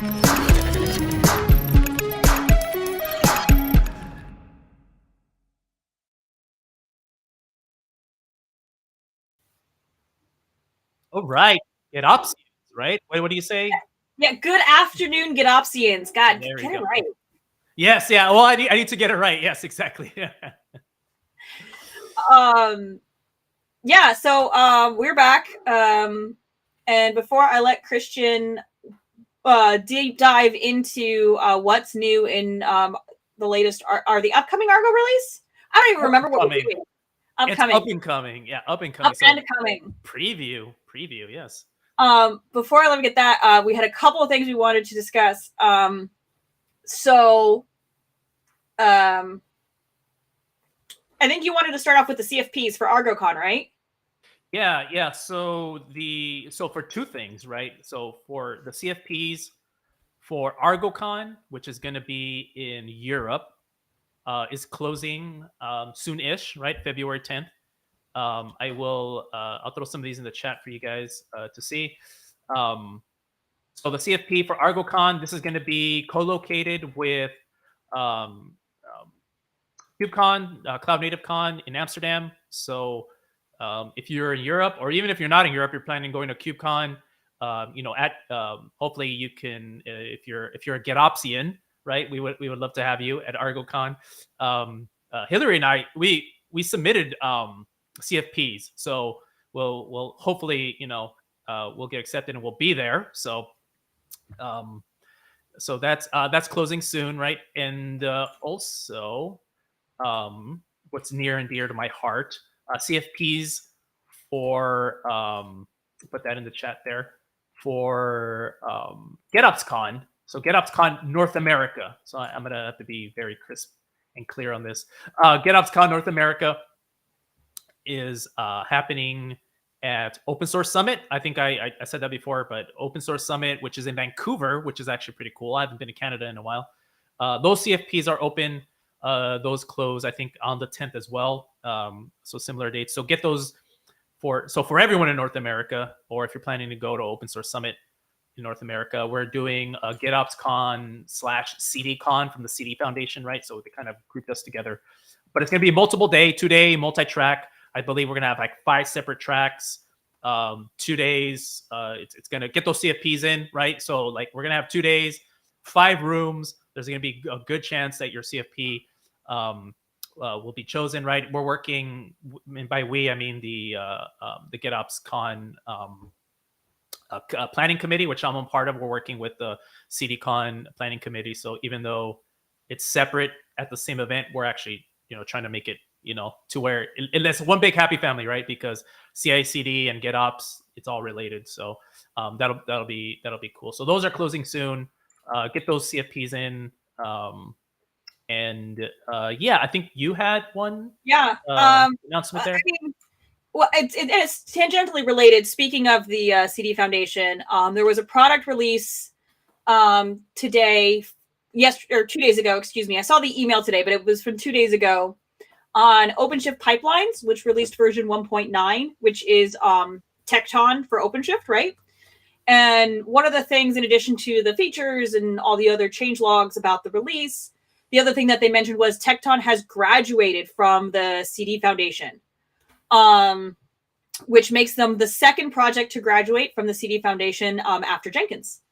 All right, GitOps, right? What do you say? Yeah, good afternoon, GitOpsians. God, There get you it go. right. Yes, yeah. Well, I need to get it right. Yes, exactly. Yeah, so we're back. And before I let Christian deep dive into what's new in the latest are the upcoming Argo release? I don't even remember what we're doing. It's up and coming. Yeah, up and coming. Up and coming. Preview, yes. Before I let me get that, we had a couple of things we wanted to discuss. I think you wanted to start off with the CFPs for ArgoCon, right? Yeah. So for two things, right? So for the CFPs for ArgoCon, which is going to be in Europe, is closing soon-ish, right? February 10th. I'll throw some of these in the chat for you guys to see. So the CFP for ArgoCon, this is going to be co-located with KubeCon, Cloud Native Con in Amsterdam. So if you're in Europe, or even if you're not in Europe, you're planning on going to KubeCon, hopefully you can, if you're a GitOpsian, right? We would love to have you at ArgoCon. Hillary and I, we submitted CFPs, so we'll hopefully we'll get accepted and we'll be there. So that's closing soon, right? And also what's near and dear to my heart, CFPs for put that in the chat there, for GitOpsCon. So GitOpsCon North America. So I'm gonna have to be very crisp and clear on this. GitOpsCon North America is happening at Open Source Summit. I think I said that before, but Open Source Summit, which is in Vancouver, which is actually pretty cool. I haven't been to Canada in a while. Those CFPs are open. Those close, I think, on the 10th as well. So similar dates. So get those for everyone in North America, or if you're planning to go to Open Source Summit in North America, we're doing a GitOpsCon / CDCon from the CD Foundation, right? So they kind of grouped us together. But it's going to be multiple day, 2-day, multi-track. I believe we're going to have like 5 separate tracks, 2 days. It's going to get those CFPs in, right? So like we're going to have 2 days, 5 rooms. There's going to be a good chance that your CFP will be chosen, right? We're working, and by we, I mean the GitOpsCon planning committee, which I'm a part of. We're working with the CDCon planning committee. So even though it's separate at the same event, we're actually trying to make it to where it's one big happy family, right? Because CI/CD and GitOps, it's all related. So that'll be cool. So those are closing soon. Get those CFPs in. Yeah, I think you had one. Yeah. Announcement there. I mean, well, it's tangentially related. Speaking of the CD Foundation, there was a product release today, or 2 days ago. Excuse me. I saw the email today, but it was from 2 days ago on OpenShift pipelines, which released version 1.9, which is Tecton for OpenShift, right? And one of the things, in addition to the features and all the other change logs about the release, the other thing that they mentioned was Tecton has graduated from the CD Foundation, which makes them the second project to graduate from the CD Foundation after Jenkins.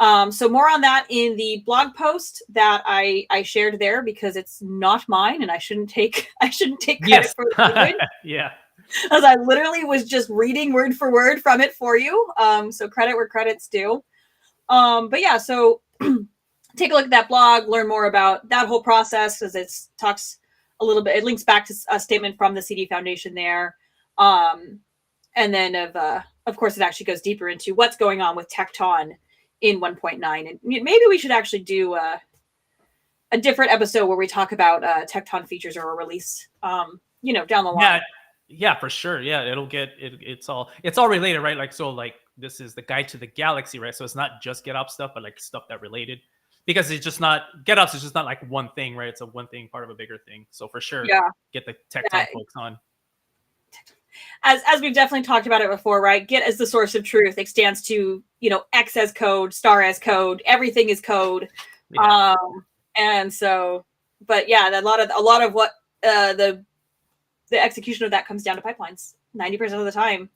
So more on that in the blog post that I shared there, because it's not mine and I shouldn't take credit for the language. Yeah. As I literally was just reading word for word from it for you. So credit where credit's due. But yeah, so take a look at that blog, learn more about that whole process, as it talks a little bit. It links back to a statement from the CD Foundation there. And then of course it actually goes deeper into what's going on with Tecton in 1.9. And maybe we should actually do a different episode where we talk about Tecton features or a release, down the line. Yeah, for sure. Yeah, it'll get it's all related, right? Like, so like this is the guide to the galaxy, right? So it's not just GitOps stuff, but like stuff that related, because it's just not, GitOps is just not like one thing, right? It's a one thing part of a bigger thing. So for sure, get the Tecton folks on. as we've definitely talked about it before, right? Git as the source of truth. It stands to, X as code, star as code, everything is code. Yeah. And so, but yeah, a lot of what the execution of that comes down to pipelines 90% of the time.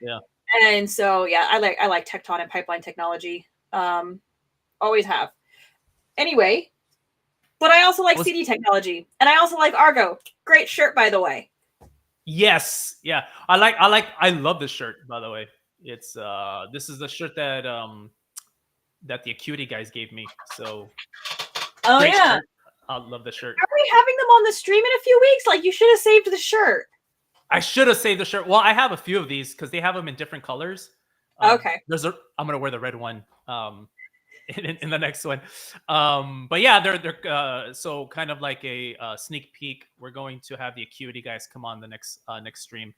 Yeah. And so, yeah, I like Tecton and pipeline technology. Always have. Anyway, but I also like CD technology, and I also like Argo. Great shirt, by the way. Yes. Yeah. I love this shirt, by the way. It's this is the shirt that that the Acuity guys gave me. So Oh great yeah. shirt. I love the shirt. Are we having them on the stream in a few weeks? Like, you should have saved the shirt. I should have saved the shirt. Well, I have a few of these because they have them in different colors. Okay. I'm gonna wear the red one in the next one. But yeah, they're so kind of like a sneak peek. We're going to have the Acuity guys come on the next stream.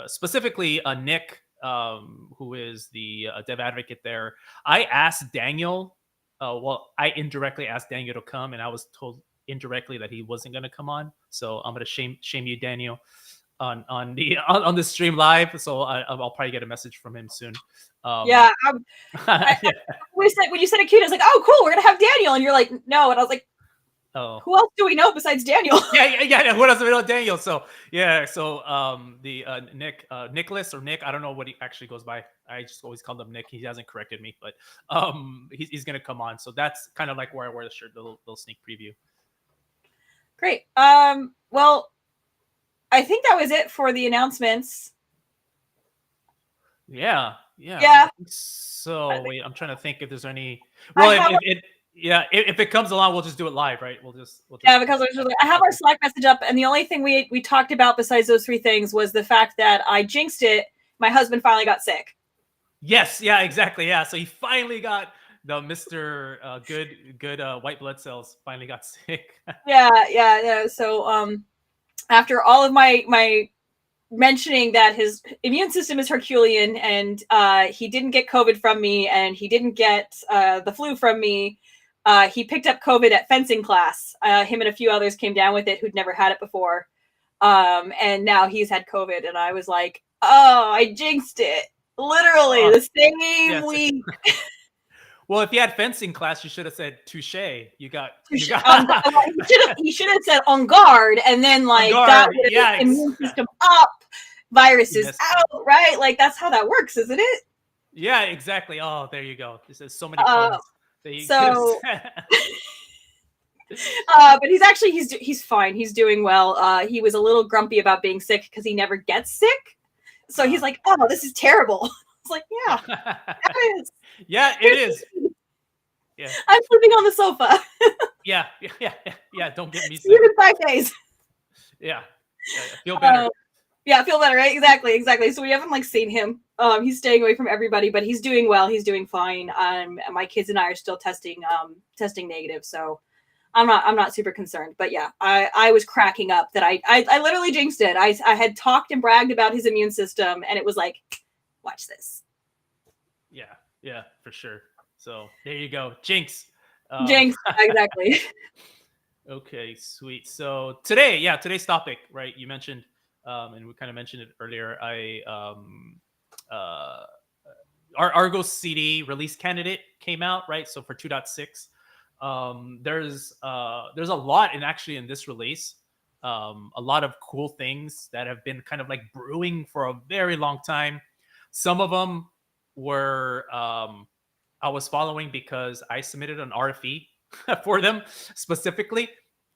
Specifically, Nick, who is the dev advocate there. I asked Daniel. Well, I indirectly asked Daniel to come, and I was told indirectly that he wasn't going to come on. So I'm going to shame you, Daniel, on the stream live. So I'll probably get a message from him soon. Yeah. Yeah. When you said Acute, I was like, oh, cool, we're gonna have Daniel, and you're like, no, and I was like, Oh, who else do we know besides Daniel? yeah. What else do we know? Daniel. So yeah. So the Nicholas or Nick. I don't know what he actually goes by. I just always call him Nick. He hasn't corrected me, but he's gonna come on. So that's kind of like where I wear the shirt. The little sneak preview. Great. Well, I think that was it for the announcements. Yeah. So wait, I'm trying to think if there's any. Well, if it comes along, we'll just do it live, right? We'll just yeah, because I have our Slack message up, and the only thing we talked about besides those three things was the fact that I jinxed it. My husband finally got sick. Yes, yeah, exactly, yeah. So he finally got the Mr. Good white blood cells. Finally got sick. Yeah. So after all of my mentioning that his immune system is Herculean, and he didn't get COVID from me, and he didn't get the flu from me. He picked up COVID at fencing class. Him and a few others came down with it who'd never had it before. And now he's had COVID, and I was like, oh, I jinxed it. Literally the same week. Well, if you had fencing class, you should have said touche. You got. He should have said on guard, and then that would have immune system up, viruses out, right? Like, that's how that works, isn't it? Yeah, exactly. Oh, there you go. This is so many puns. But he's fine. He's doing well. He was a little grumpy about being sick because he never gets sick. So he's like, oh, this is terrible. It's like, yeah, it is. Yeah, it is. Yeah. I'm sleeping on the sofa. Yeah. Don't get me sick. Even 5 days. Yeah. Feel better. Yeah, feel better, right? Exactly. So we haven't seen him. He's staying away from everybody, but he's doing well. He's doing fine. My kids and I are still testing negative, so I'm not super concerned. But yeah, I was cracking up that I literally jinxed it. I had talked and bragged about his immune system, and it was like, watch this. Yeah, for sure. So there you go, jinx. Jinx, exactly. Okay, sweet. So today's topic, right? You mentioned, and we kind of mentioned it earlier. Our Argo CD release candidate came out, right? So for 2.6, there's a lot in this release. A lot of cool things that have been kind of like brewing for a very long time. Some of them were I was following because I submitted an RFE for them specifically.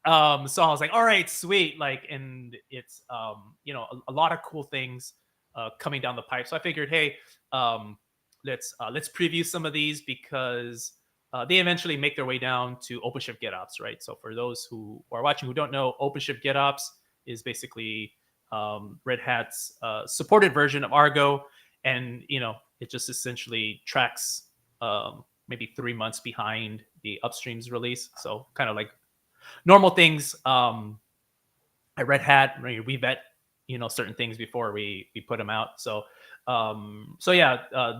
So I was like, all right, sweet. And it's a lot of cool things coming down the pipe. So I figured, hey, let's preview some of these because they eventually make their way down to OpenShift GitOps, right? So for those who are watching who don't know, OpenShift GitOps is basically Red Hat's supported version of Argo, and it just essentially tracks maybe 3 months behind the upstream's release. So kind of like normal things at Red Hat, we vet certain things before we put them out. So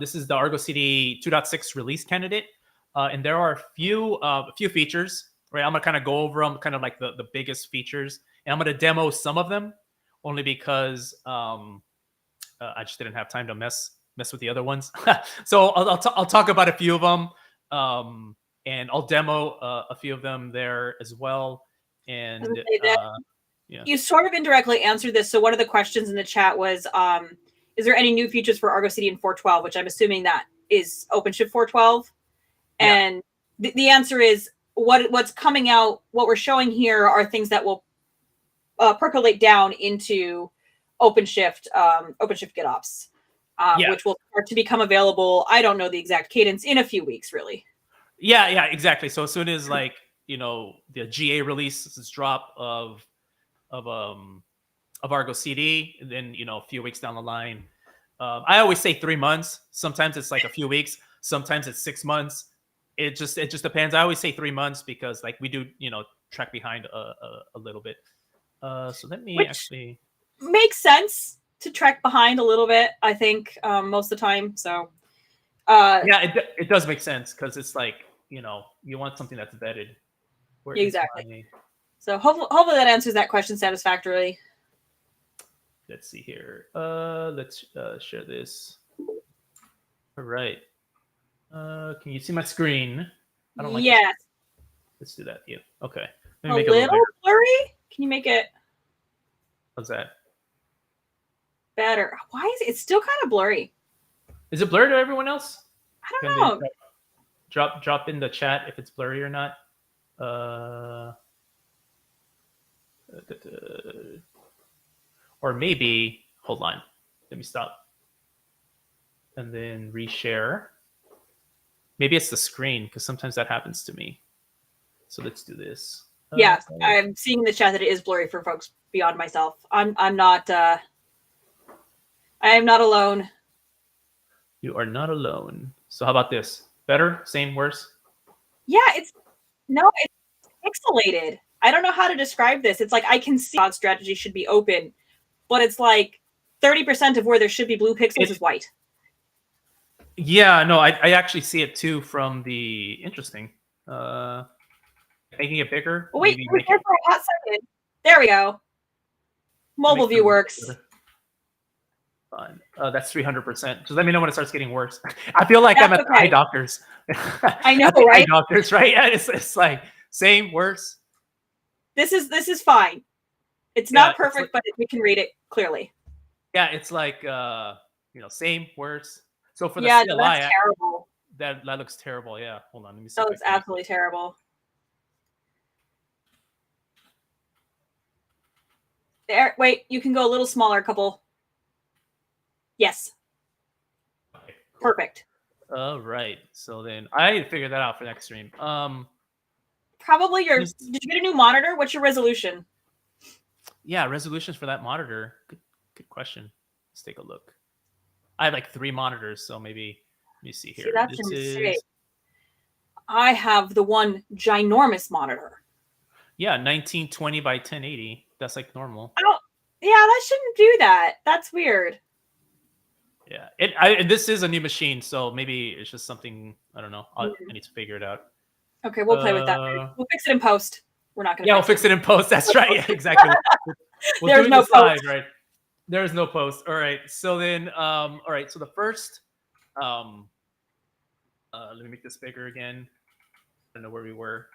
this is the Argo CD 2.6 release candidate, and there are a few features, right? I'm gonna kind of go over them, kind of like the biggest features, and I'm gonna demo some of them. only because I just didn't have time to mess with the other ones. So I'll talk about a few of them, and I'll demo a few of them there as well. And yeah, you sort of indirectly answered this. So one of the questions in the chat was, is there any new features for Argo CD in 4.12, which I'm assuming that is OpenShift 4.12? Yeah. And the answer is what's coming out, what we're showing here are things that will percolate down into OpenShift GitOps, Yeah. which will start to become available. I don't know the exact cadence, in a few weeks, really. Yeah, exactly. So as soon as like, you know, the GA releases drop of Argo CD, and then, you know, a few weeks down the line, I always say 3 months. Sometimes it's like a few weeks. Sometimes it's 6 months. It just depends. I always say 3 months because like we do, you know, track behind a little bit. So let me actually makes sense to track behind a little bit, I think, most of the time. So yeah, it does make sense because it's like, you know, you want something that's vetted. Where exactly. So hopefully that answers that question satisfactorily. Let's see here. Let's share this. All right. Can you see my screen? I don't like yes. this. Let's do that. Yeah. Okay. Let me make it a little blurry. Can you make it? How's that? Better. Why is it's still kind of blurry? Is it blurry to everyone else? I don't know. Drop in the chat if it's blurry or not. Or maybe hold on. Let me stop. And then reshare. Maybe it's the screen because sometimes that happens to me. So let's do this. Yeah, I'm seeing in the chat that it is blurry for folks beyond myself. I'm not. I am not alone. You are not alone. So how about this? Better? Same? Worse? Yeah, it's pixelated. I don't know how to describe this. It's like I can see strategy should be open, but it's like 30% of where there should be blue pixels is white. Yeah, no, I actually see it too from the interesting. Making it bigger. Oh, wait, for a hot second. There we go. Mobile view works. Fine. That's 300%. Just let me know when it starts getting worse. I feel like I'm at the eye doctors. I know, right? Eye doctors, right? Yeah, it's like same, worse. This is fine. It's not perfect, but we can read it clearly. Yeah, it's like you know, same, worse. So for the CLI, that's terrible. That looks terrible. Yeah, hold on, let me see. That looks absolutely terrible. There, wait, you can go a little smaller, a couple. Yes. Okay, cool. Perfect. All right. So then I need to figure that out for next stream. Probably did you get a new monitor? What's your resolution? Yeah, resolutions for that monitor. Good question. Let's take a look. I have like 3 monitors, so maybe let me see here. See, that's a mistake. I have the one ginormous monitor. Yeah, 1920 by 1080. That's like normal. Oh, yeah, that shouldn't do that. That's weird. Yeah, this is a new machine, so maybe it's just something, I don't know. I need to figure it out. Okay, we'll play with that. We'll fix it in post. We're not going to. Yeah, we'll fix it in post. That's right. Yeah, exactly. We'll There's no post. right? There's no post. All right. So then, all right. So the first, let me make this bigger again. I don't know where we were.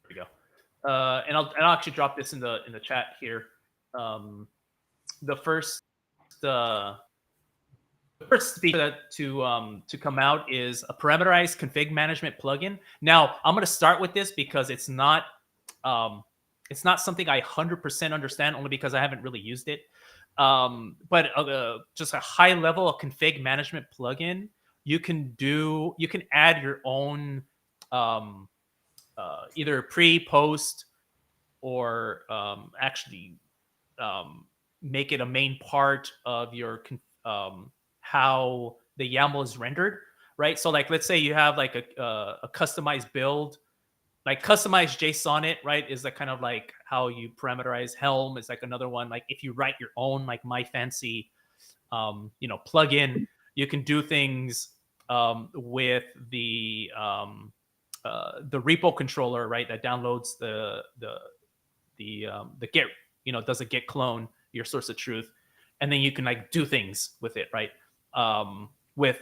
There we go. And I'll actually drop this in the chat here. The first feature to come out is a parameterized config management plugin. Now I'm going to start with this because it's not something I 100% understand, only because I haven't really used it. But just a high level of config management plugin, you can add your own either pre, post, or actually make it a main part of your how the YAML is rendered, right? So like, let's say you have like a customized build, like customized JSON it, right? Is that kind of like how you parameterize Helm is like another one. Like if you write your own, like my fancy, you know, plugin, you can do things with the repo controller, right? That downloads the git, does a git clone your source of truth, and then you can like do things with it, right? With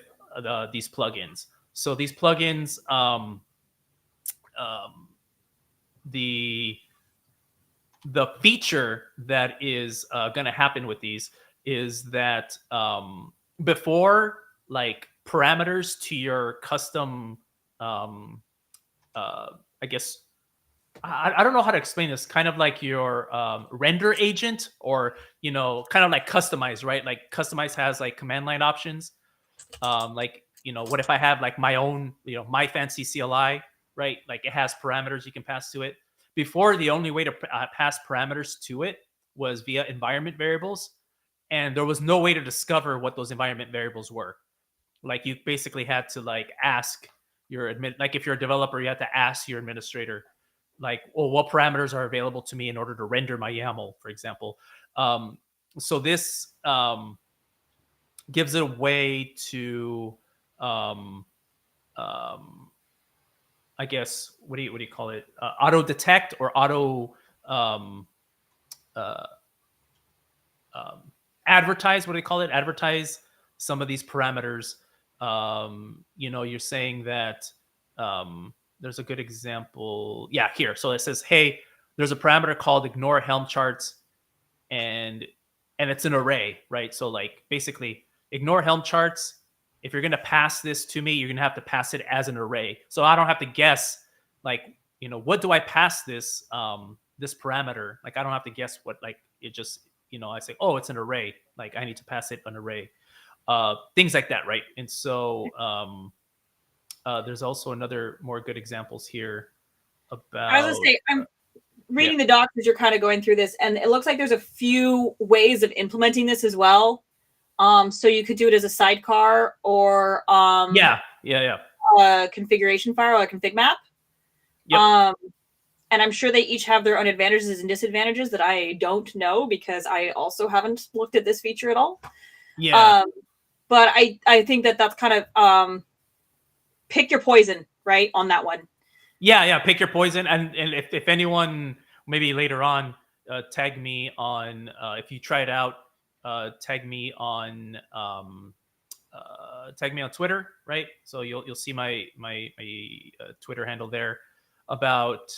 these plugins. So these plugins, the feature that is going to happen with these is that before, like, parameters to your custom, I guess, I don't know how to explain this, kind of like your render agent, or kind of like customize, right? Like customize has like command line options. Like, what if I have like my own, my fancy CLI, right? Like it has parameters you can pass to it. Before, the only way to pass parameters to it was via environment variables, and there was no way to discover what those environment variables were. Like you basically had to like ask your like if you're a developer, you had to ask your administrator, like, well, what parameters are available to me in order to render my YAML, for example. So this gives it a way to, um, I guess, what do you call it? Auto detect or auto uh, advertise. What do they call it? Advertise some of these parameters. You're saying that there's a good example. Yeah, here. So it says, hey, there's a parameter called ignore Helm charts, and it's an array, right? So like basically ignore Helm charts. If you're going to pass this to me, you're going to have to pass it as an array. So I don't have to guess, like, what do I pass this this parameter? Like I don't have to guess what, like, it just, I say, oh, it's an array. Like I need to pass it an array. Things like that, right? And so there's also another more good examples here about. I was gonna say, I'm reading the docs as you're kind of going through this, and it looks like there's a few ways of implementing this as well. So you could do it as a sidecar or a configuration file or a config map. Yep. And I'm sure they each have their own advantages and disadvantages that I don't know because I also haven't looked at this feature at all. Yeah. But I think that's kind of pick your poison, right, on that one. Yeah, pick your poison. And if anyone maybe later on tag me on, if you try it out, tag me on Twitter, right? So you'll see my Twitter handle there about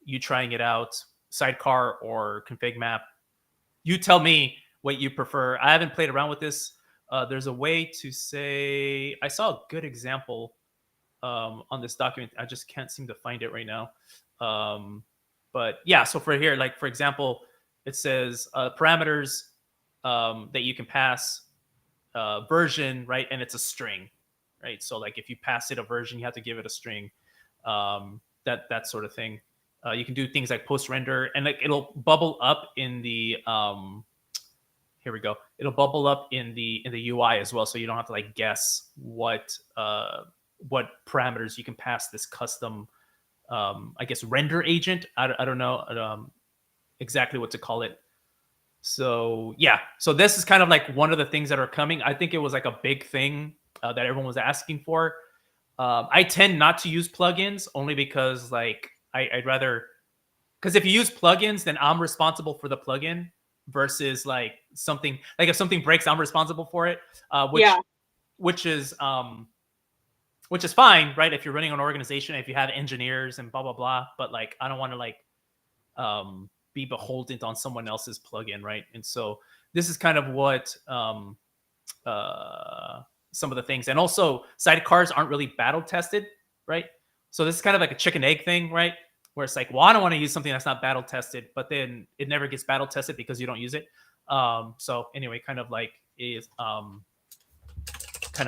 you trying it out, sidecar or config map. You tell me what you prefer. I haven't played around with this. There's a way to say, I saw a good example on this document. I just can't seem to find it right now. But yeah, so for here, like for example, it says parameters that you can pass, version, right? And it's a string, right? So like if you pass it a version, you have to give it a string, that sort of thing. You can do things like post render, and like it'll bubble up in the here we go. It'll bubble up in the UI as well, so you don't have to like guess what parameters you can pass this custom, I guess, render agent. I don't know exactly what to call it. So yeah, so this is kind of like one of the things that are coming. I think it was like a big thing that everyone was asking for. I tend not to use plugins only because like I'd rather, because if you use plugins, then I'm responsible for the plugin versus like something, like if something breaks, I'm responsible for it. Which is fine, right? If you're running an organization, if you have engineers and blah blah blah, but like I don't want to like be beholden on someone else's plugin, right? And so this is kind of what some of the things, and also sidecars aren't really battle tested, right? So this is kind of like a chicken egg thing, right? Where it's like, well, I don't want to use something that's not battle tested, but then it never gets battle tested because you don't use it. So anyway, kind of like is kind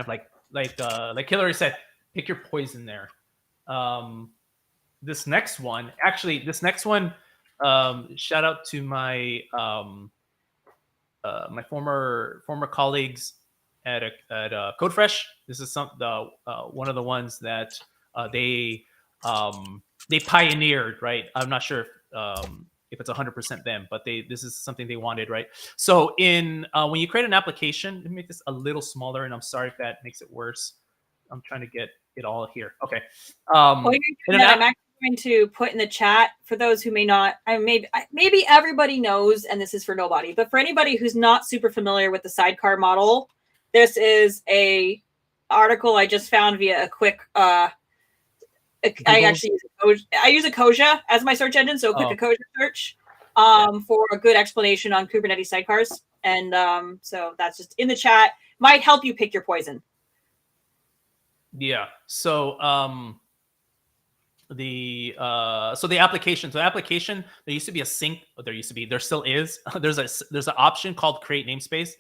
of like Hillary said, pick your poison there. This next one, shout out to my my former colleagues at CodeFresh. This is one of the ones that they pioneered, right? I'm not sure if it's 100% them, but this is something they wanted, right? So in when you create an application, let me make this a little smaller, and I'm sorry if that makes it worse. I'm trying to get it all here. Okay. I'm actually going to put in the chat for those who may not. Maybe everybody knows, and this is for nobody, but for anybody who's not super familiar with the sidecar model, this is a article I just found via a quick. I actually use Ecosia as my search engine, so a quick Ecosia search for a good explanation on Kubernetes sidecars, and so that's just in the chat. Might help you pick your poison. Yeah. So the application. So the application, there used to be a sync. There still is. There's an option called create namespace,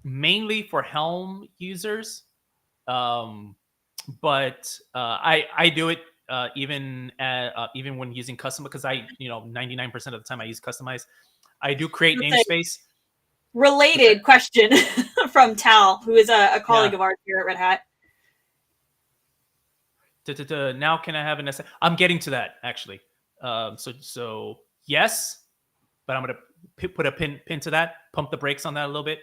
mainly for Helm users. But I do it even when using custom, because 99% of the time I use customize. I do create namespace. Related question from Tal, who is a colleague of ours here at Red Hat. Now can I have an essay? I'm getting to that actually. So yes, but I'm gonna put a pin to that. Pump the brakes on that a little bit.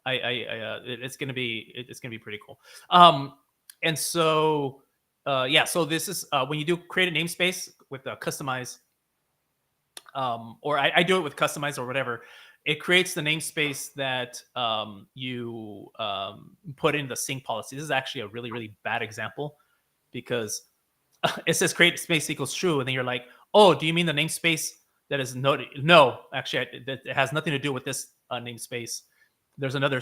It's gonna be pretty cool. And so so this is when you do create a namespace with customize, or I do it with customize or whatever. It creates the namespace that you put in the sync policy. This is actually a really, really bad example, because it says create space equals true, and then you're like, oh, do you mean the namespace that is no, actually, it has nothing to do with this namespace. There's another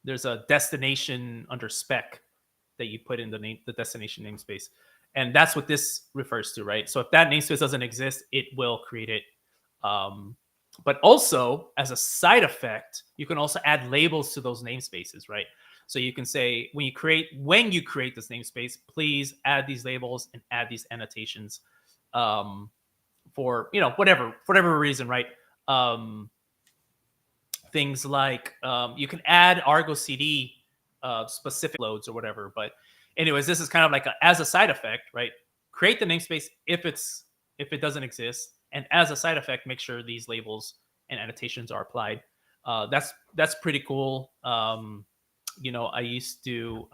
there's a destination under spec that you put in the destination namespace, and that's what this refers to, right? So if that namespace doesn't exist, it will create it. But also, as a side effect, you can also add labels to those namespaces, right? So you can say, when you create this namespace, please add these labels and add these annotations for whatever reason, right? Things like you can add Argo CD specific loads or whatever. But anyways, this is kind of like as a side effect, right? Create the namespace if it doesn't exist, and as a side effect, make sure these labels and annotations are applied. That's pretty cool. I used to,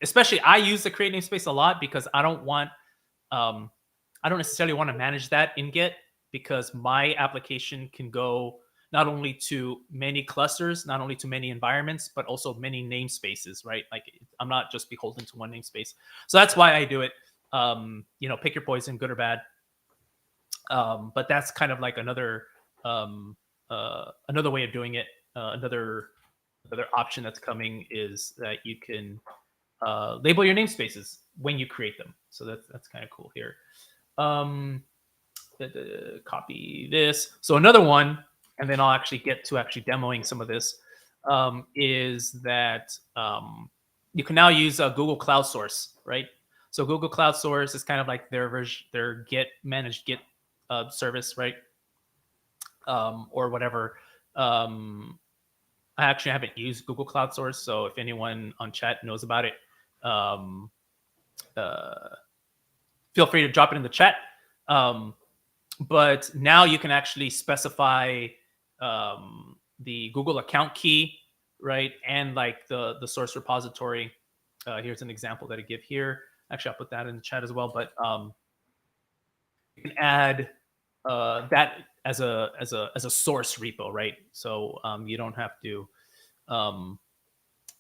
especially I use the create namespace a lot, because I don't necessarily want to manage that in Git, because my application can go not only to many clusters, not only to many environments, but also many namespaces, right? Like, I'm not just beholden to one namespace. So that's why I do it. Pick your poison, good or bad. But that's kind of like another way of doing it. Another option that's coming is that you can label your namespaces when you create them. So that's kind of cool here. Copy this. So another one, and then I'll actually get to demoing some of this, is that you can now use Google Cloud Source, right? So Google Cloud Source is kind of like their Git managed Git service, right? Or whatever. I actually haven't used Google Cloud Source, so if anyone on chat knows about it, feel free to drop it in the chat. But now you can actually specify the Google account key, right? And like the source repository. Here's an example that I give here. Actually, I'll put that in the chat as well. But you can add that as a source repo, right? So you don't have to.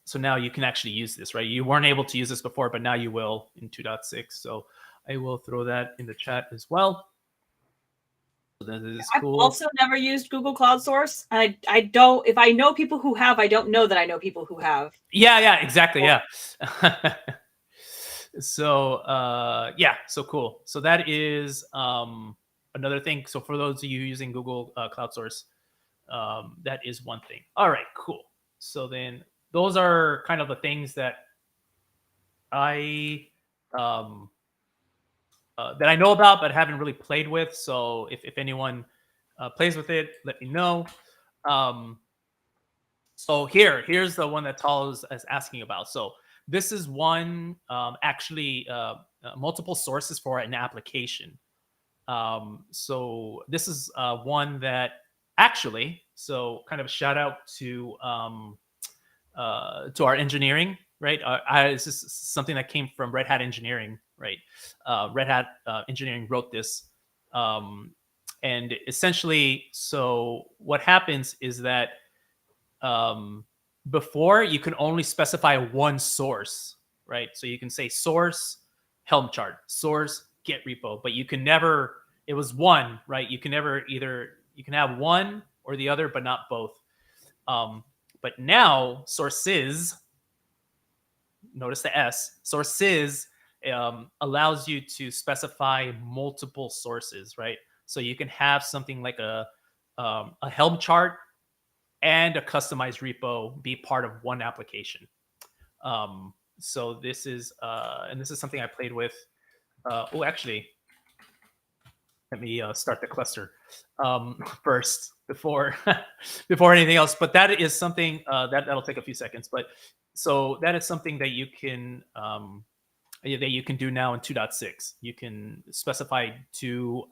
So now you can actually use this, right? You weren't able to use this before, but now you will in 2.6. So I will throw that in the chat as well. So that is cool. I've also never used Google Cloud Source. I don't. If I know people who have, I don't know that I know people who have. Yeah, exactly. Yeah. So so cool. So that is another thing. So for those of you using Google Cloud Source, that is one thing. All right, cool. So then those are kind of the things that I know about but haven't really played with. So if anyone plays with it, let me know. So here's the one that Tal is asking about. So this is one actually multiple sources for an application. So this is one that actually, so kind of a shout out to our engineering, right? This is something that came from Red Hat engineering, right? Red Hat engineering wrote this. And essentially, so what happens is that before you can only specify one source, right? So you can say source Helm chart, source Git repo, but you can never, it was one, right? You can never either, you can have one or the other, but not both. But now sources, notice the S, sources allows you to specify multiple sources, right? So you can have something like a Helm chart and a customized repo be part of one application. So this is, and this is something I played with. Oh, actually, let me start the cluster first before before anything else. But that is something that'll take a few seconds. But so that is something that you can do now in 2.6. You can specify two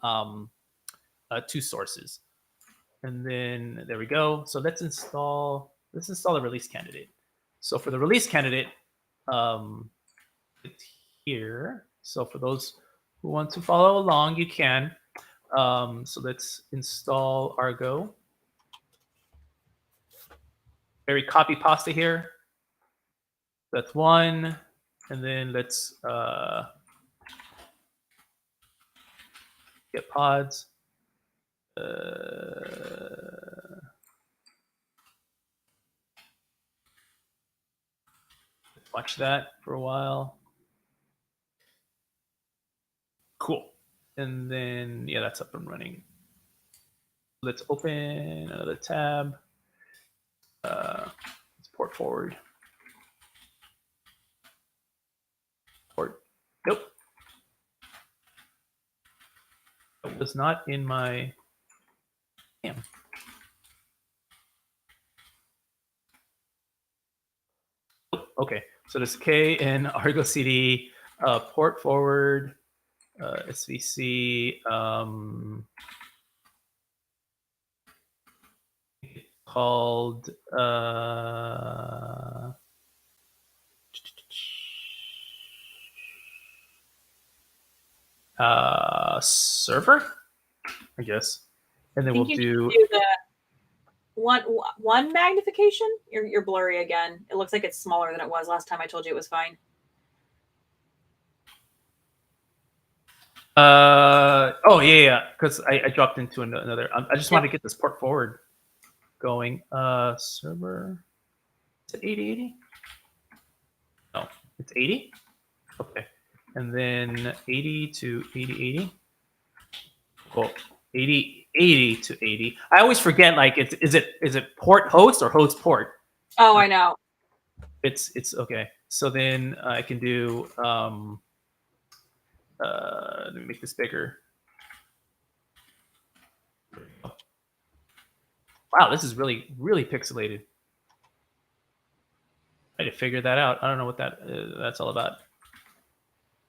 sources. And then there we go. So let's install the release candidate. So for the release candidate, it's here. So for those who want to follow along, you can. So let's install Argo. Very copy pasta here. That's one. And then let's get pods. Watch that for a while. Cool. And then, yeah, that's up and running. Let's open another tab. Let's port forward. Port. Nope. It was not in my. Damn. Okay, so this K in Argo CD, port forward, SVC, called server, I guess, and then we'll do the one magnification. You're blurry again. It looks like it's smaller than it was last time I told you it was fine. Oh yeah, because I dropped into another. I just want to get this port forward going. Server, is it 8080? No, it's 80. Okay, and then 80 to 8080. Cool. 80 to 80. I always forget. Like, is it port host or host port? Oh, I know. It's okay. So then I can do. Let me make this bigger. Wow, this is really pixelated. I had to figure that out. I don't know what that's all about.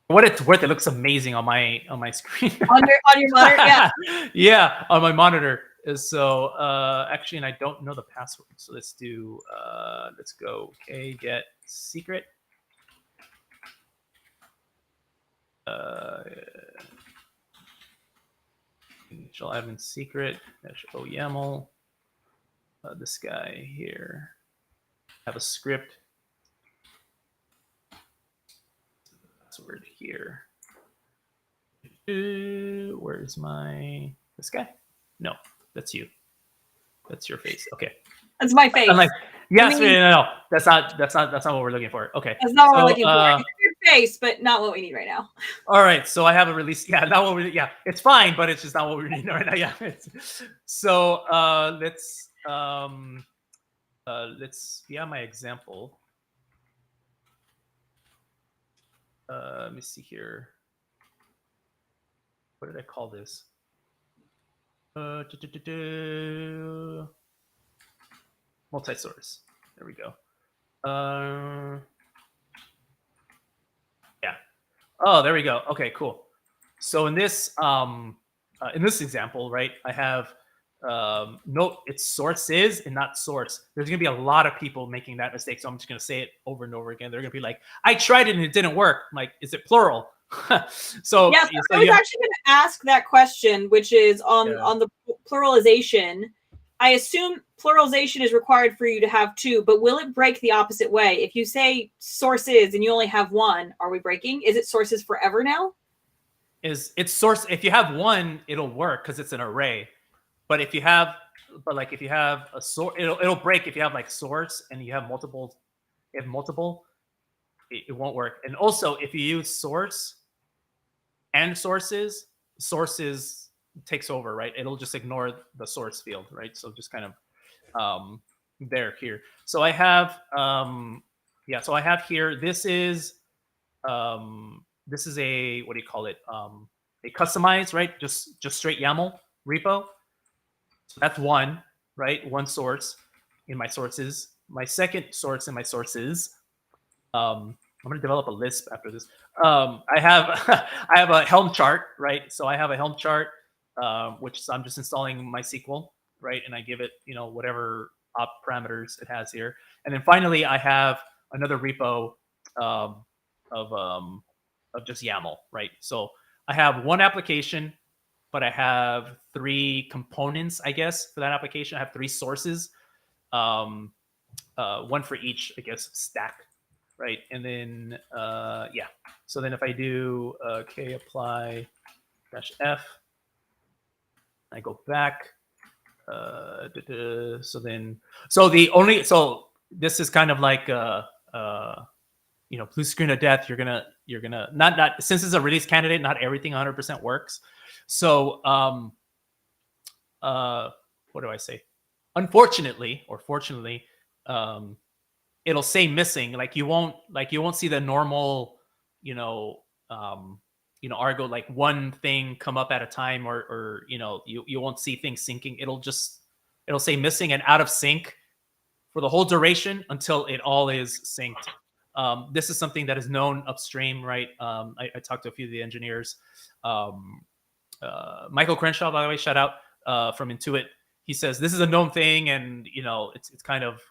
What it's worth, it looks amazing on my screen. on your monitor, yeah. Yeah, on my monitor. So actually, and I don't know the password. So let's do let's go get secret. Initial admin secret -o YAML. This guy here. Have a script. Password here. Where is this guy? No, that's you. That's your face. Okay. That's my face. I'm like, yes, no. That's not what we're looking for. Okay. That's not what we're looking for. It's your face, but not what we need right now. All right. So I have a release. Yeah, not what we. Yeah, it's fine, but it's just not what we need right now. Yeah. So let's my example. Let me see here. What did I call this? Multi-source. There we go. Yeah. Oh, there we go. Okay, cool. So in this example, right, I have note it's sources and not source. There's gonna be a lot of people making that mistake, so I'm just gonna say it over and over again. They're gonna be like, I tried it and it didn't work. I'm like, is it plural? So yes, yeah, I was actually going to ask that question, which is on the pluralization. I assume pluralization is required for you to have two, but will it break the opposite way? If you say sources and you only have one, are we breaking? Is it sources forever now? It's source. If you have one, it'll work because it's an array. But if you have, if you have a source, it'll break if you have like source and you have multiple. If multiple, it won't work. And also, if you use source and sources takes over, right? It'll just ignore the source field, right? So just kind of here. So I have so I have here. This is a, what do you call it? A customized, right? Just straight YAML repo. So that's one, right? One source in my sources. My second source in my sources. I'm going to develop a Lisp after this. I have I have a Helm chart, right? So I have a Helm chart, which I'm just installing MySQL, right? And I give it, whatever op parameters it has here. And then finally, I have another repo um, of just YAML, right? So I have one application, but I have three components, I guess, for that application. I have three sources, one for each, I guess, stack, right? And then so then if I do k apply -f, I go back. So this is kind of like blue screen of death. You're gonna not since it's a release candidate, not everything 100% works. So what do I say? Unfortunately or fortunately, it'll say missing. Like you won't see the normal, Argo, like one thing come up at a time, or you won't see things syncing. It'll say missing and out of sync for the whole duration until it all is synced. This is something that is known upstream, right? I talked to a few of the engineers. Michael Crenshaw, by the way, shout out from Intuit. He says this is a known thing, and it's kind of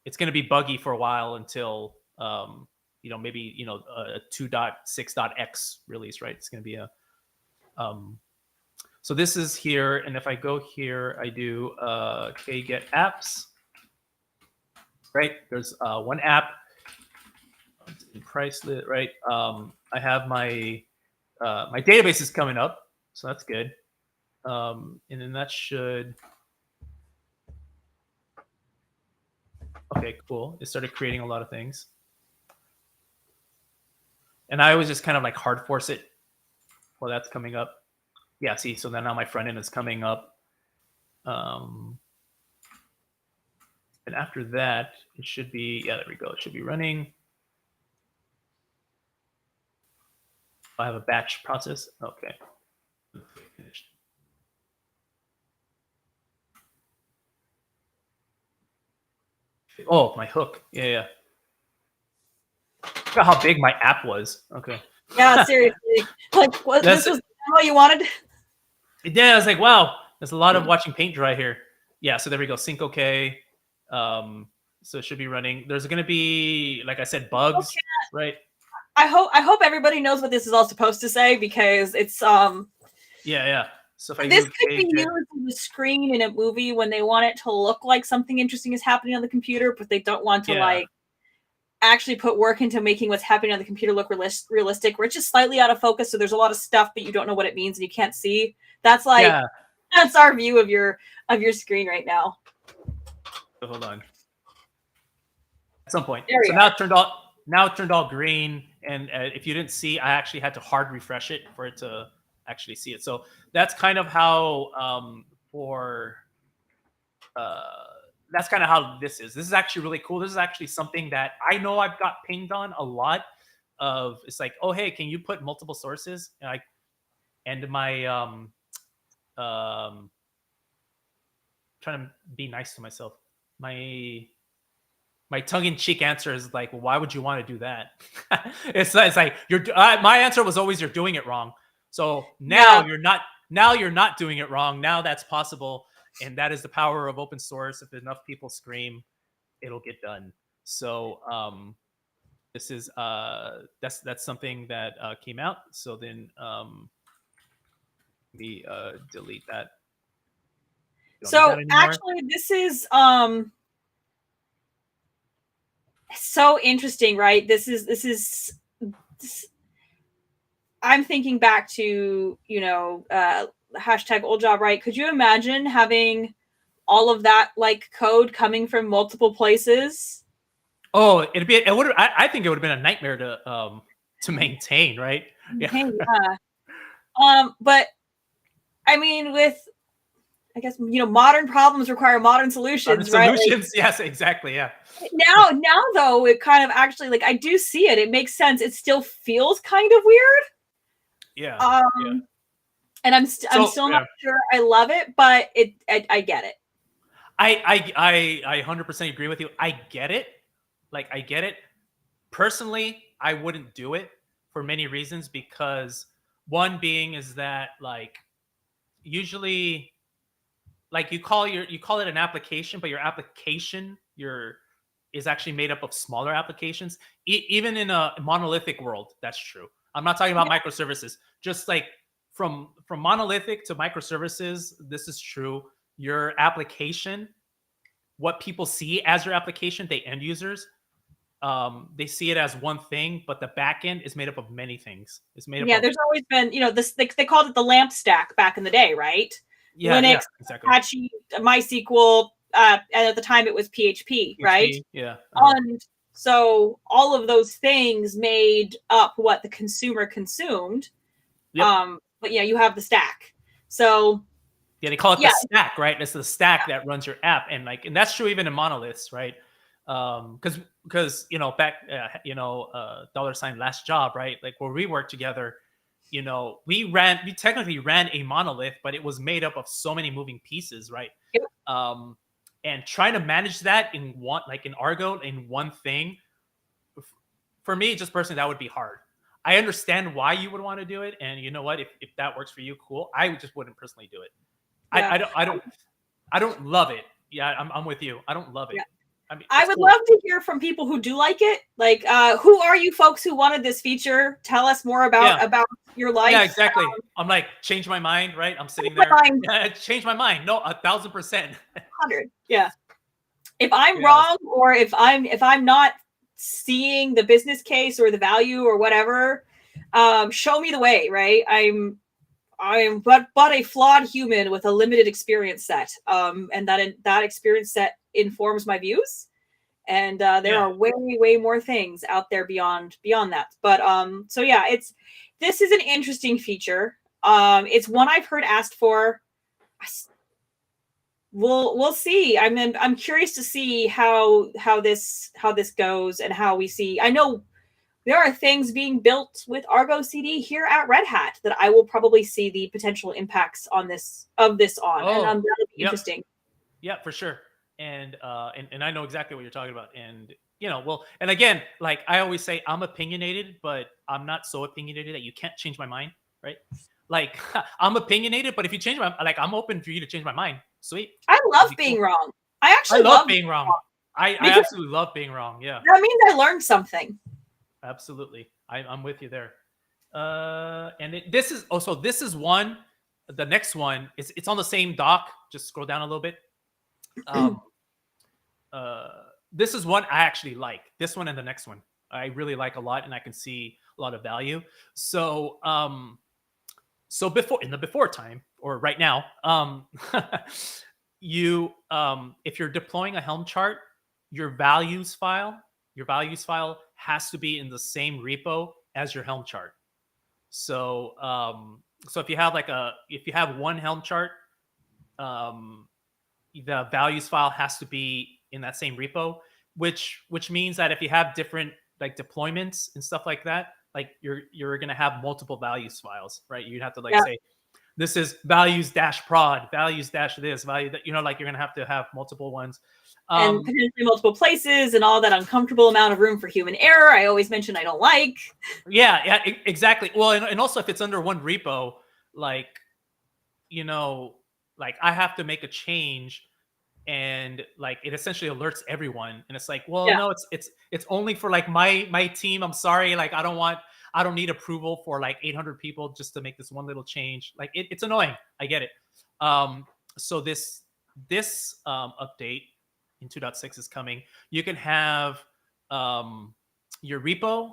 it's going to be buggy for a while until maybe a 2.6.x release, right? It's going to be a so this is here, and if I go here, I do get apps, right? There's one app in Pricelet, right? I have my my database is coming up, so that's good. And then that should, okay, cool. It started creating a lot of things. And I always just kind of like hard force it while that's coming up. Yeah, see, so then now my front end is coming up. And after that, it should be, yeah, there we go. It should be running. I have a batch process. Okay. Finished. Oh, my hook. Yeah. Look at how big my app was. Okay. Yeah, seriously. Like, this was what you wanted? Yeah, I was like, wow, there's a lot of watching paint dry here. Yeah, so there we go. Sync okay. So it should be running. There's going to be, like I said, bugs, right? I hope everybody knows what this is all supposed to say, because it's yeah. So if this could be used on the screen in a movie when they want it to look like something interesting is happening on the computer, but they don't want to like actually put work into making what's happening on the computer look realistic, where it's just slightly out of focus. So there's a lot of stuff, but you don't know what it means and you can't see. That's like that's our view of your screen right now. So hold on. At some point. So now it turned all green, and if you didn't see, I actually had to hard refresh it for it to actually see it. So that's kind of how that's kind of how this is. This is actually really cool. This is actually something that I know I've got pinged on a lot. It's like, oh hey, can you put multiple sources? And my trying to be nice to myself. My tongue-in-cheek answer is like, well, why would you want to do that? it's like my answer was always you're doing it wrong. So now you're not doing it wrong. Now that's possible, and that is the power of open source. If enough people scream, it'll get done. So This is that's something that came out. So then we delete that. Don't need that So anymore. actually, this is so interesting, right? This is I'm thinking back to, hashtag old job, right? Could you imagine having all of that like code coming from multiple places? Oh, it would. I think it would have been a nightmare to maintain, right? Yeah, Hey, yeah. But I mean, with I guess modern problems require modern modern solutions, right? Like solutions. Yes, exactly. Yeah, now though, it kind of actually like I do see it. It makes sense. It still feels kind of weird. yeah, yeah. Um, and I'm So still not yeah, sure I love it, but I get it. I 100% agree with you. I get it. Like I get it. Personally, I wouldn't do it for many reasons because one being is that like usually like you call it an application, but your application your is actually made up of smaller applications. Even in a monolithic world, that's true. I'm not talking about Yeah, microservices. Just like from monolithic to microservices, this is true. Your application, what people see as your application, the end users, they see it as one thing, but the backend is made up of many things. It's made up yeah. of There's always been, this they called it the lamp stack back in the day, right? yeah, Linux, yeah, exactly. Apache, MySQL, and at the time it was PHP, right? PHP, yeah, And so all of those things made up what the consumer consumed. yep. But yeah, you have the stack. So Yeah, they call it the yeah, stack, right? It's the stack that runs your app, and that's true even in monoliths, right? Because back $ last job, right? Like where we worked together, we technically ran a monolith, but it was made up of so many moving pieces, right? yeah, Um, and trying to manage that in one, like in Argo, in one thing, for me, just personally, that would be hard. I understand why you would want to do it, and you know what? If that works for you, cool. I just wouldn't personally do it. yeah. I don't love it. Yeah, I'm with you. I don't love it. Yeah. I mean, I it's would cool. love to hear from people who do like it. Like, who are you folks who wanted this feature? Tell us more Yeah, about your yeah, life. exactly. I'm like, change my mind, right? I'm sitting My there. mind, Yeah, change my mind. No, 1,000%. 100. Yeah. If I'm Yes. wrong, or if I'm not seeing the business case or the value or whatever, show me the way. Right. I'm but a flawed human with a limited experience set. And that experience set informs my views. And there Yeah. are way more things out there beyond that. But so yeah, this is an interesting feature. It's one I've heard asked for. We'll see. I'm curious to see how this goes and how we see. I know there are things being built with Argo CD here at Red Hat that I will probably see the potential impacts on this on, and Oh, that'll be yep. interesting. Yeah, for sure. And I know exactly what you're talking about. And well, and again, like I always say, I'm opinionated, but I'm not so opinionated that you can't change my mind, right? Like I'm opinionated, but if you change my like, I'm open for you to change my mind. Sweet, I that'd love be being cool. wrong. I I actually love love being wrong. I because absolutely love being wrong. Yeah, that means I learned something. absolutely. I'm with you there. And this is also this is one. The next one is it's on the same doc. Just scroll down a little bit. Um, uh, this is one I actually like. This one and the next one I really like a lot, and I can see a lot of value. So, so before in the before time or right now, you if you're deploying a Helm chart, your your values file has to be in the same repo as your Helm chart. So, so if you have one Helm chart, um, the values file has to be in that same repo, which means that if you have different like deployments and stuff like that, like you're gonna have multiple values files, right? You'd have to like Yeah, say this is values dash prod, values dash this, value that like you're gonna have to have multiple ones. and Um, potentially multiple places and all that uncomfortable amount of room for human error. I always mention I don't like. yeah, yeah, exactly. Well, and also if it's under one repo, like like I have to make a change and like it essentially alerts everyone, and it's like, well, Yeah. no, it's only for like my team. I'm sorry, like I don't need approval for like 800 people just to make this one little change. Like it's annoying. I get it. So this update in 2.6 is coming. You can have your repo,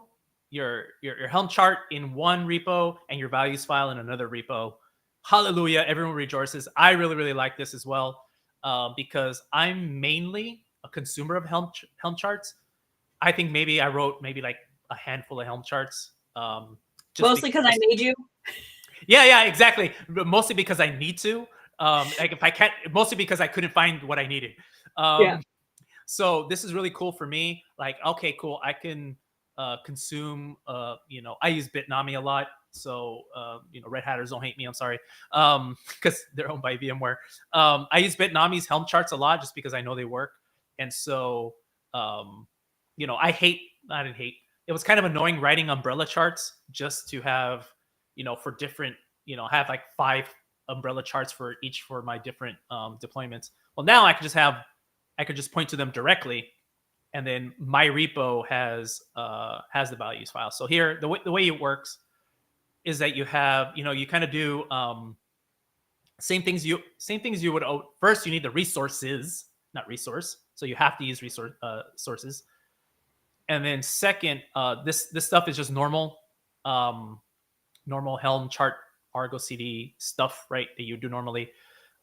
your Helm chart in one repo, and your values file in another repo. Hallelujah! Everyone rejoices. I really like this as well, because I'm mainly a consumer of Helm charts. I think maybe I wrote maybe like a handful of Helm charts. Just Mostly because I made you. yeah, exactly. But mostly because I need to. Like if I can't, mostly because I couldn't find what I needed. Yeah. So this is really cool for me. Like, okay, cool. I can consume. I use Bitnami a lot. So Red Hatters don't hate me. I'm sorry, because they're owned by VMware. I use Bitnami's Helm charts a lot just because I know they work. And so, I hate. I didn't hate. It was kind of annoying writing umbrella charts just to have, for different, have like 5 umbrella charts for each for my different deployments. Well, now I could just point to them directly, and then my repo has the values file. So here, the way it works is that you have, you kind of do same things you would. First, you need the resources, not resource. So you have to use sources. And then second, this stuff is just normal Helm chart, Argo CD stuff, right? That you do normally.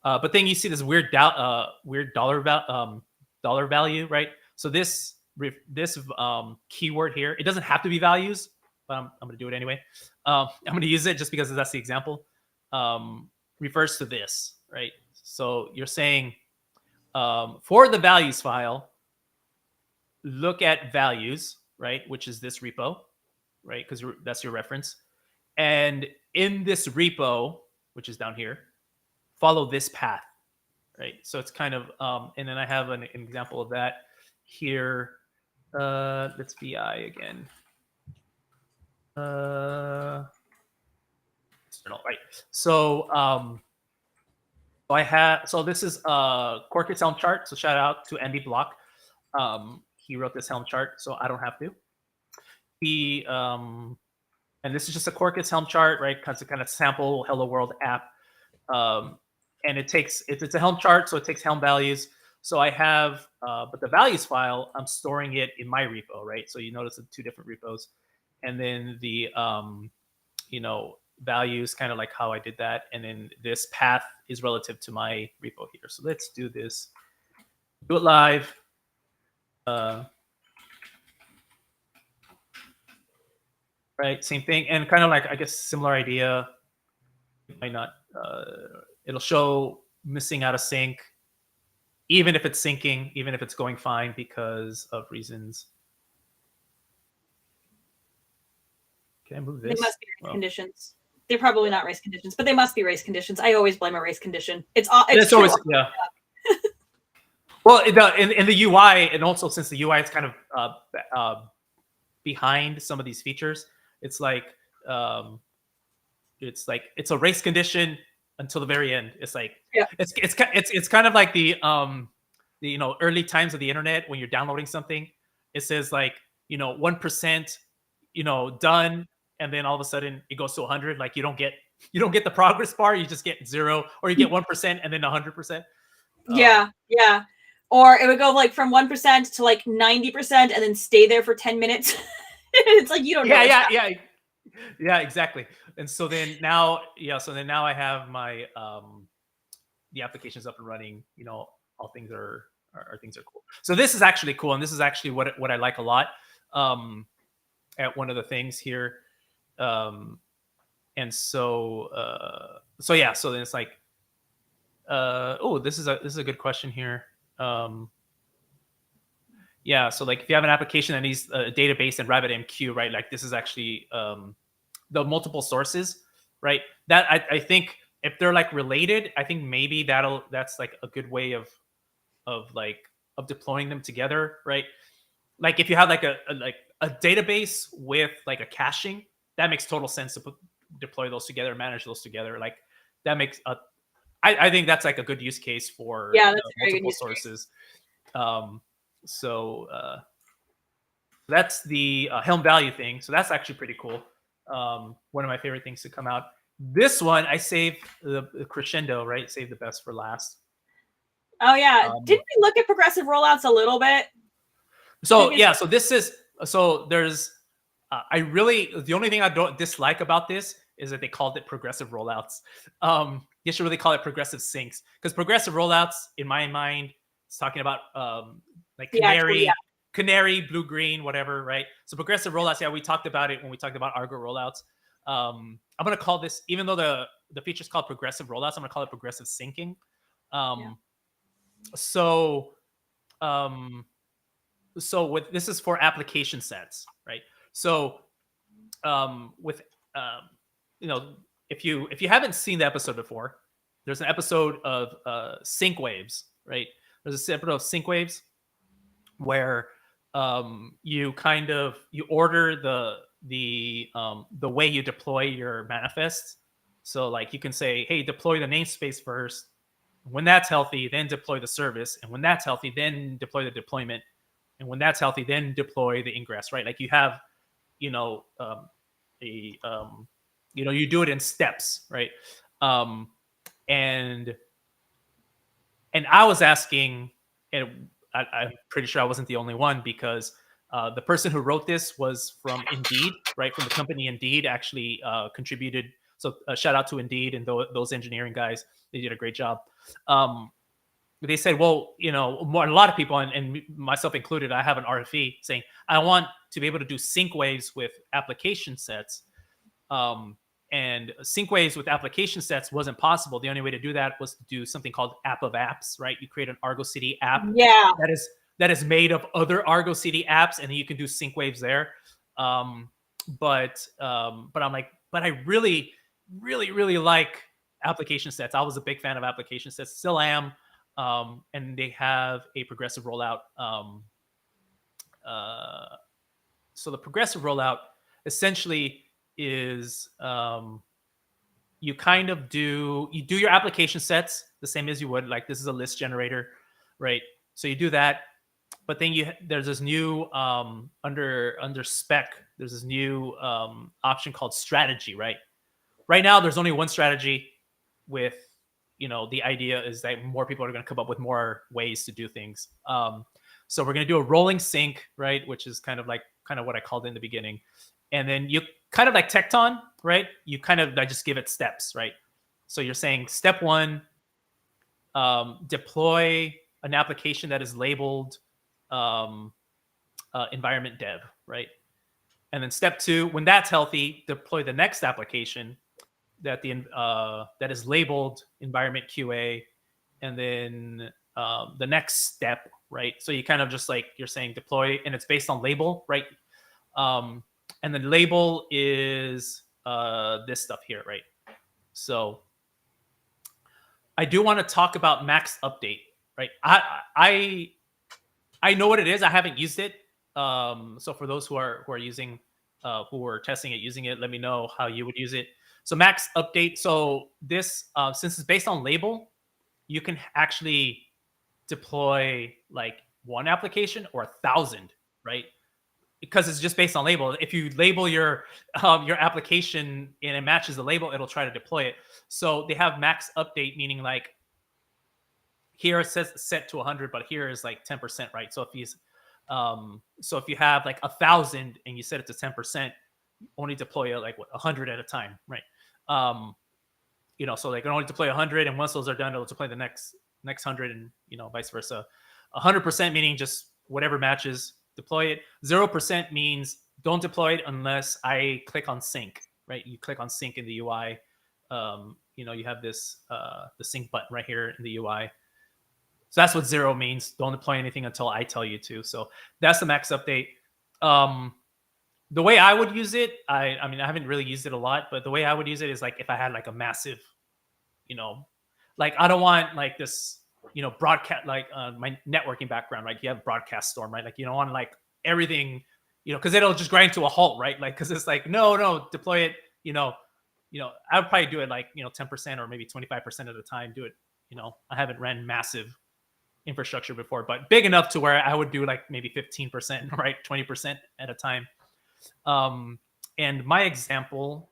But then you see this weird dollar value, right? So this keyword here, it doesn't have to be values, but I'm going to do it anyway. I'm going to use it just because that's the example. Refers to this, right? So you're saying for the values file, look at values, right? Which is this repo, right? Because that's your reference. And in this repo, which is down here, follow this path, right? So it's kind of, and then I have an example of that here. Let's VI again. External, right? So, so this is Cork's Helm chart. So shout out to Andy Block. He wrote this Helm chart, so I don't have to. And this is just a Cork's Helm chart, right? Kind of sample Hello World app. And it's a Helm chart, so it takes Helm values. So I have, but the values file, I'm storing it in my repo, right? So you notice the 2 different repos, and then the values, kind of like how I did that, and then this path is relative to my repo here. So let's do this. Do it live. Right, same thing, and kind of like, I guess, similar idea. It might not. It'll show missing out of sync, even if it's syncing, even if it's going fine because of reasons. Can I move this? They must be race conditions. They're probably not race conditions, but they must be race conditions. I always blame a race condition. It's always, yeah. Well, in the UI, and also since the UI is kind of behind some of these features, it's like it's a race condition until the very end. It's like, yeah. It's kind of like the early times of the internet when you're downloading something. It says like 1% done, and then all of a sudden it goes to 100. Like you don't get the progress bar. You just get 0, or you get 1% and then 100%. Yeah. Or it would go like from 1% to like 90% and then stay there for 10 minutes. It's like you don't know. Yeah, exactly. And so then now, I have my the application's up and running. All things are cool. So this is actually cool, and this is actually what I like a lot. At one of the things here, and so yeah. So then it's like, this is a good question here. Yeah, so like if you have an application that needs a database and RabbitMQ, right? Like this is actually the multiple sources, right? That I think if they're like related, I think maybe that's like a good way of deploying them together, right? Like if you have like a database with like a caching, that makes total sense to deploy those together, manage those together. Like that makes I think that's like a good use case for Yeah, that's a very good multiple use case. sources. That's the Helm value thing. So that's actually pretty cool. One of my favorite things to come out. This one I saved the crescendo, right? Save the best for last. Oh yeah, didn't we look at progressive rollouts a little bit? So yeah, so there's the only thing I don't dislike about this is that they called it progressive rollouts. You should really call it progressive syncs, because progressive rollouts, in my mind, is talking about like canary, blue, green, whatever, right? So progressive rollouts, yeah, we talked about it when we talked about Argo rollouts. I'm gonna call this, even though the feature is called progressive rollouts, I'm gonna call it progressive syncing. So with this is for application sets, right? So with if you haven't seen the episode before, there's an episode of sync waves, right? There's a episode of sync waves where you order the way you deploy your manifests. So like you can say, hey, deploy the namespace first. When that's healthy, then deploy the service, and when that's healthy, then deploy the deployment. And when that's healthy, then deploy the ingress, right? Like you have, you do it in steps, right? And I was asking, and I'm pretty sure I wasn't the only one, because the person who wrote this was from Indeed, right? From the company Indeed, actually contributed. So shout out to Indeed and those engineering guys. They did a great job. They said, well, a lot of people, and myself included, I have an RFE saying I want to be able to do sync waves with application sets. And sync waves with application sets wasn't possible. The only way to do that was to do something called app of apps, right? You create an Argo CD app that is made of other Argo CD apps, and then you can do sync waves there. But I'm like, but I really, really, really like application sets. I was a big fan of application sets, still am. And they have a progressive rollout. So the progressive rollout essentially is you do your application sets the same as you would, like this is a list generator, right? So you do that, but then there's this new under spec, there's this new option called strategy, right? Right now there's only one strategy. With the idea is that more people are going to come up with more ways to do things. So we're going to do a rolling sync, right? Which is kind of what I called in the beginning. And then you kind of like Tecton, right? You I just give it steps, right? So you're saying step one, deploy an application that is labeled environment dev, right? And then step two, when that's healthy, deploy the next application that that is labeled environment QA, and then the next step, right? So you kind of just like you're saying deploy, and it's based on label, right? And the label is this stuff here, right? So I do want to talk about max update, right? I know what it is. I haven't used it. So for those who are using, who are testing it, using it, let me know how you would use it. So max update. So this, since it's based on label, you can actually deploy like one application or 1,000, right? Because it's just based on label. If you label your application and it matches the label, it'll try to deploy it. So they have max update, meaning like here it says set to 100, but here is like 10%, right? So if you have like 1,000 and you set it to 10%, only deploy like 100 at a time, right? So they can only deploy 100, and once those are done, it'll deploy the next 100, and vice versa. 100% meaning just whatever matches, deploy it. 0% means don't deploy it unless I click on sync, right? You click on sync in the UI. You have this the sync button right here in the UI. So that's what 0 means. Don't deploy anything until I tell you to. So that's the max update. The way I would use it, I mean, I haven't really used it a lot, but the way I would use it is like if I had like a massive, like I don't want like this, broadcast, like my networking background, right? You have broadcast storm, right? Like you don't want like everything, because it'll just grind to a halt, right? Like, because it's like, no, deploy it, I would probably do it like 10% or maybe 25% of the time. Do it. I haven't ran massive infrastructure before, but big enough to where I would do like maybe 15%, right, 20% at a time. And my example,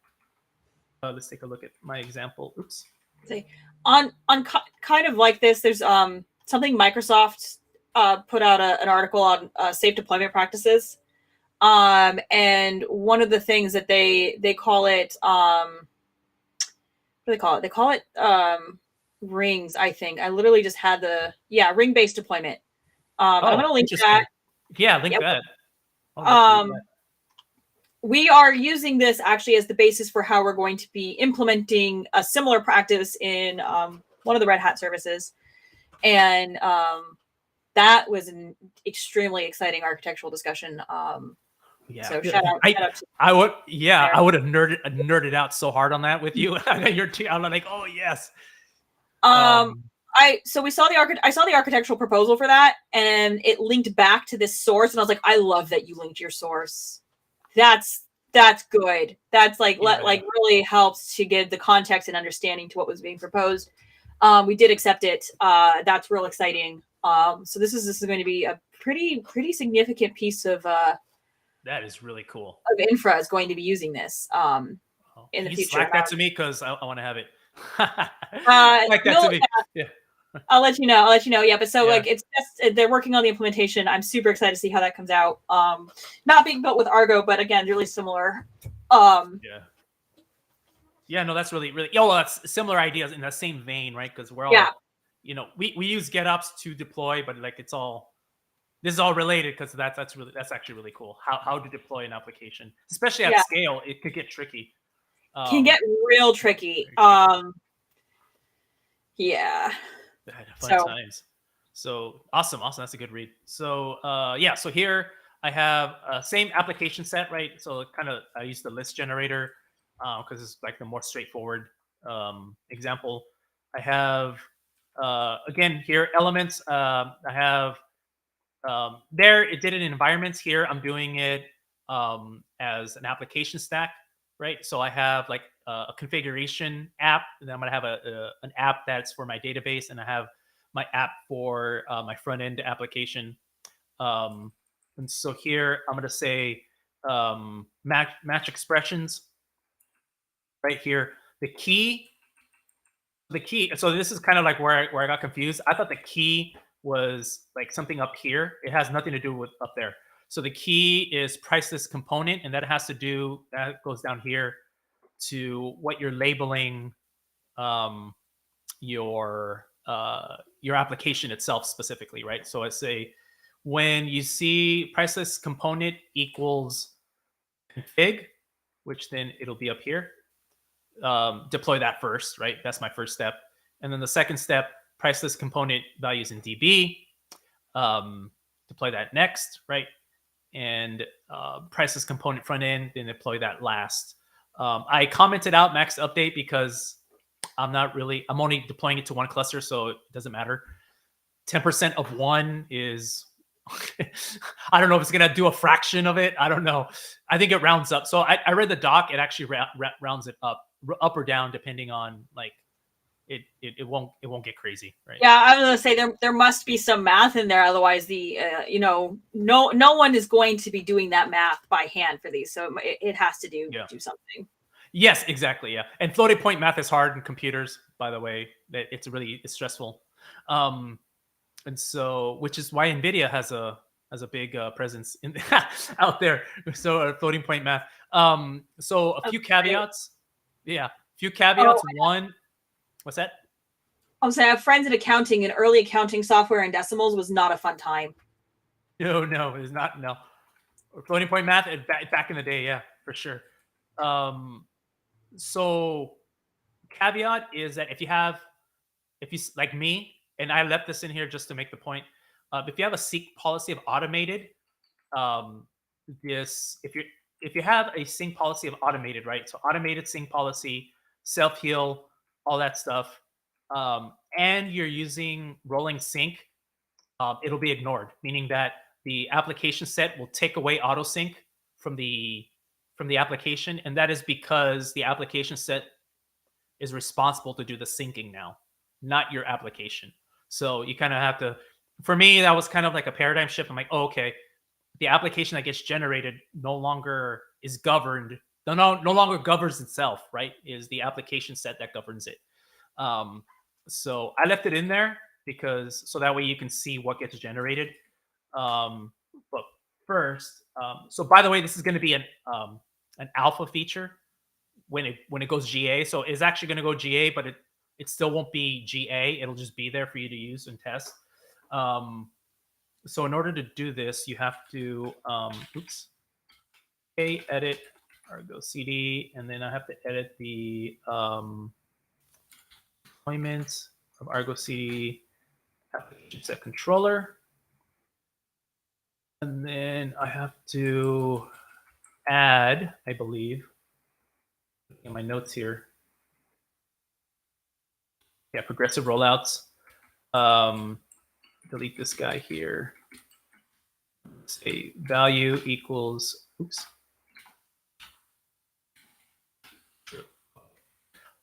let's take a look at my example. Oops. Say on kind of like this, there's something Microsoft put out an article on safe deployment practices. And one of the things that they call it, what do they call it? They call it rings, I think. I literally just had ring-based deployment. And I'm going to link that. Yeah, link Yep. that. Oh, we are using this actually as the basis for how we're going to be implementing a similar practice in one of the Red Hat services. And that was an extremely exciting architectural discussion. Yeah. So shout out to I would have nerded out so hard on that with you. I'm like, oh yes. So we saw I saw the architectural proposal for that, and it linked back to this source, and I was like, I love that you linked your source. That's good. That's like really helps to give the context and understanding to what was being proposed. We did accept it. That's real exciting. So this is going to be a pretty significant piece of that is really cool. Of infra is going to be using this in the future. Slack that to me because I want to have it. Like that to me. Yeah. I'll let you know. Yeah, but so like it's just they're working on the implementation. I'm super excited to see how that comes out. Not being built with Argo, but again, really similar. Yeah, no, that's really that's similar ideas in the same vein, right? Because we're all we use GitOps to deploy, but like this is all related because that's actually really cool. How to deploy an application, especially at scale, it could get tricky. Can get real tricky. Yeah. Fun times. So awesome. That's a good read. So so here I have same application set, right? So I use the list generator because it's like the more straightforward example. I have again here elements. I have there it did it in environments. Here I'm doing it as an application stack, right? So I have like a configuration app, and then I'm gonna have an app that's for my database, and I have my app for my front end application. And so here I'm gonna say match expressions right here. The key. So this is kind of like where I got confused. I thought the key was like something up here. It has nothing to do with up there. So the key is priceless component, and that goes down here to what you're labeling your application itself specifically, right? So I say when you see priceless component equals config, which then it'll be up here. Deploy that first, right? That's my first step. And then the second step, priceless component values in DB. Deploy that next, right? And priceless component front end, then deploy that last. I commented out max update because I'm only deploying it to one cluster, so it doesn't matter. 10% of one is, I don't know if it's going to do a fraction of it. I don't know. I think it rounds up. So I read the doc. It actually rounds it up or down depending on like, it won't get crazy, right? Yeah, I was gonna say there must be some math in there, otherwise no one is going to be doing that math by hand for these, so it has to do something. Yes, exactly. Yeah, and floating point math is hard in computers, by the way. It's stressful, and so which is why NVIDIA has a big presence in out there. So floating point math. So a few caveats. Yeah, few caveats. One. What's that? I'll say I have friends in accounting, and early accounting software and decimals was not a fun time. No, it's not. No, floating point math back in the day, yeah, for sure. So caveat is that if you like me, and I left this in here just to make the point, if you have a sync policy of automated, if you have a sync policy of automated, right? So automated sync policy, self-heal, all that stuff, and you're using rolling sync, it'll be ignored, meaning that the application set will take away auto sync from the from the application, and that is because the application set is responsible to do the syncing now, not your application. So you kind of have to. For me, that was kind of like a paradigm shift. I'm like, oh, okay, the application that gets generated no longer is governed. No longer governs itself, right? Is the application set that governs it. So I left it in there because so that way you can see what gets generated. But first, so by the way, this is going to be an alpha feature when it goes GA. So it's actually going to go GA, but it still won't be GA. It'll just be there for you to use and test. So in order to do this, you have to edit Argo CD, and then I have to edit the deployment of Argo CD application set controller. And then I have to add, I believe, in my notes here. Yeah, progressive rollouts. Delete this guy here. Say value equals, oops.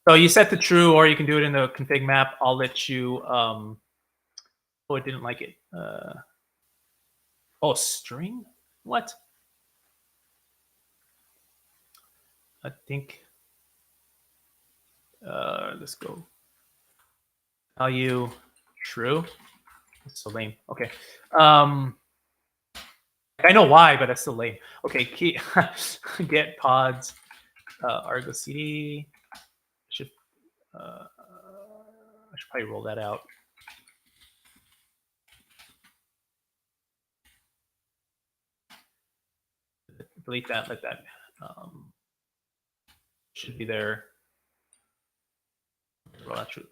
So you set to true, or you can do it in the config map. I'll let you, oh, it didn't like it. Oh, string? What? I think, let's go. Value true. That's so lame. Okay. I know why, but that's still lame. Okay, key get pods Argo CD. I should probably roll that out. Delete that. Let that should be there.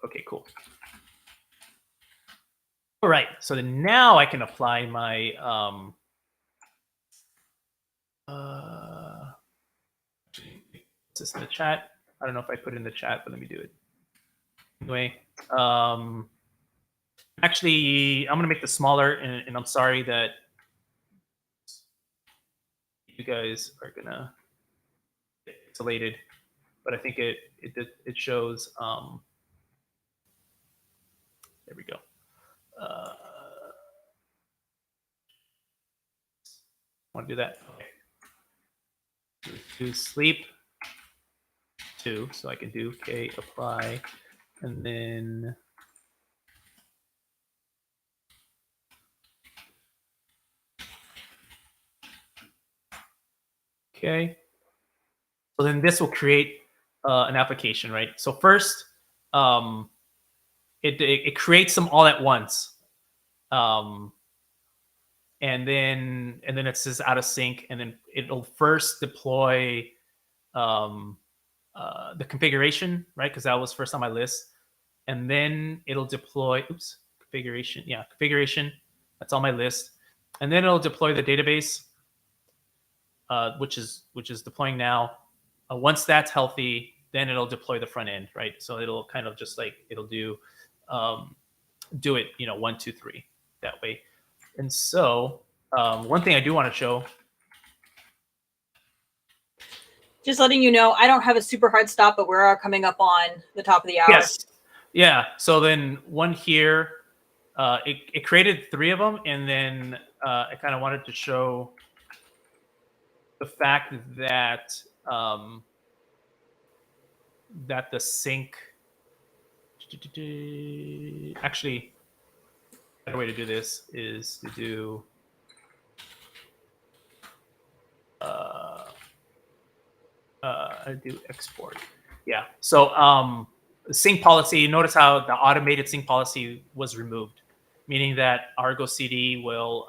Okay, cool. All right, so then now I can apply my is this in the chat? I don't know if I put it in the chat, but let me do it. Anyway, actually, I'm gonna make this smaller, and I'm sorry that you guys are gonna get pixelated, but I think it shows. There we go. Want to do that? Okay. Do sleep 2, so I can do k apply, and then okay. So then this will create an application, right? So first, it creates them all at once, and then it says out of sync, and then it'll first deploy the configuration, right? Because that was first on my list, and then it'll deploy. Oops, configuration. Yeah, configuration. That's on my list, and then it'll deploy the database, which is deploying now. Once that's healthy, then it'll deploy the front end, right? So it'll kind of just like it'll do it, 1, 2, 3 that way. And so one thing I do want to show. Just letting you know, I don't have a super hard stop, but we're coming up on the top of the hour. Yes. Yeah. So then one here, it created 3 of them, and then I kind of wanted to show the fact that that the sync actually a better way to do this is to do do export. Yeah. So sync policy, notice how the automated sync policy was removed, meaning that Argo CD will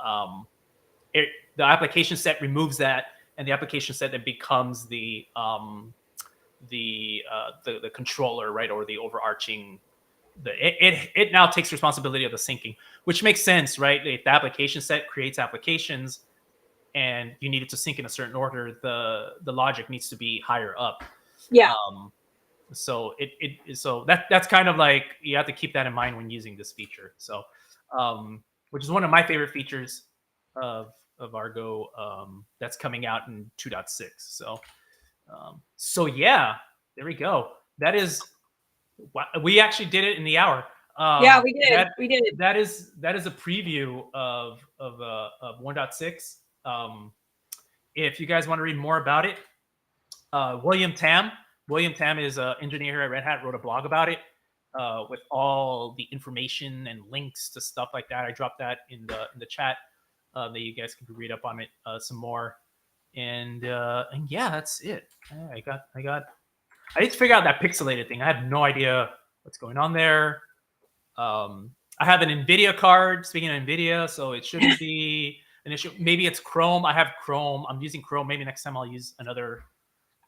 the application set removes that, and the application set then becomes the controller, right, or the overarching. It now takes responsibility of the syncing, which makes sense, right? If the application set creates applications and you need it to sync in a certain order, the logic needs to be higher up. Yeah. So so that's kind of like you have to keep that in mind when using this feature. So which is one of my favorite features of Argo that's coming out in 2.6. So So yeah, there we go. That is, we actually did it in the hour. Yeah, we did. We did. That is a preview of 1.6. If you guys want to read more about it, William Tam is an engineer here at Red Hat, wrote a blog about it with all the information and links to stuff like that. I dropped that in the chat that you guys can read up on it some more. And yeah, that's it. I need to figure out that pixelated thing. I have no idea what's going on there. I have an NVIDIA card. Speaking of NVIDIA, so it shouldn't be an issue. Maybe it's Chrome. I have Chrome. I'm using Chrome. Maybe next time I'll use another.